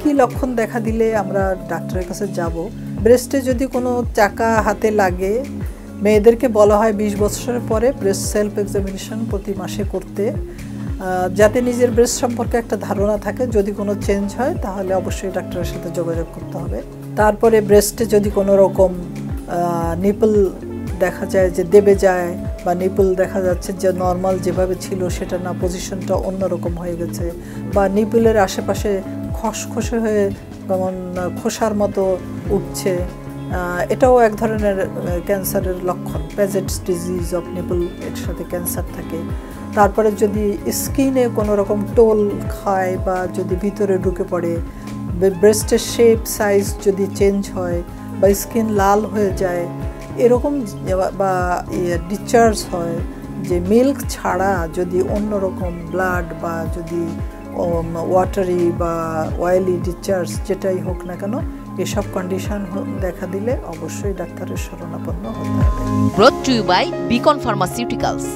কি লক্ষণ দেখা দিলে আমরা ডাক্তারের কাছে যাব? ব্রেস্টে যদি কোনো চাকা হাতে লাগে, মেয়েদেরকে বলা হয় 20 বছরের পরে ব্রেস্ট সেলফ এক্সামিনেশন প্রতি মাসে করতে, যাতে নিজের ব্রেস্ট সম্পর্কে একটা ধারণা থাকে। যদি কোনো চেঞ্জ হয় তাহলে অবশ্যই ডাক্তারের সাথে যোগাযোগ করতে হবে। তারপরে ব্রেস্টে যদি কোনো রকম নিপল দেখা যায় যে দেবে যায়, বা নিপল দেখা যাচ্ছে যে নর্মাল যেভাবে ছিল সেটা না, পজিশনটা অন্যরকম হয়ে গেছে, বা নিপলের আশেপাশে খসখসে হয়ে যেমন খোসার মতো উঠছে, এটাও এক ধরনের ক্যান্সারের লক্ষণ। প্যাজেটস ডিজিজ অফ নিপল, এর সাথে ক্যান্সার থাকে। তারপরে যদি স্কিনে কোনো রকম টোল খায় বা যদি ভিতরে ঢুকে পড়ে, ব্রেস্টের শেপ সাইজ যদি চেঞ্জ হয় বা স্কিন লাল হয়ে যায় এরকম, বা ডিসচার্জ হয়, যে মিল্ক ছাড়া যদি অন্যরকম ব্লাড বা যদি ওয়াটারি বা অয়েলি ডিসচার্জ যেটাই হোক না কেন, এসব কন্ডিশন দেখা দিলে অবশ্যই ডাক্তারের শরণাপন্ন হতে হবে। Brought to you by Beacon Pharmaceuticals.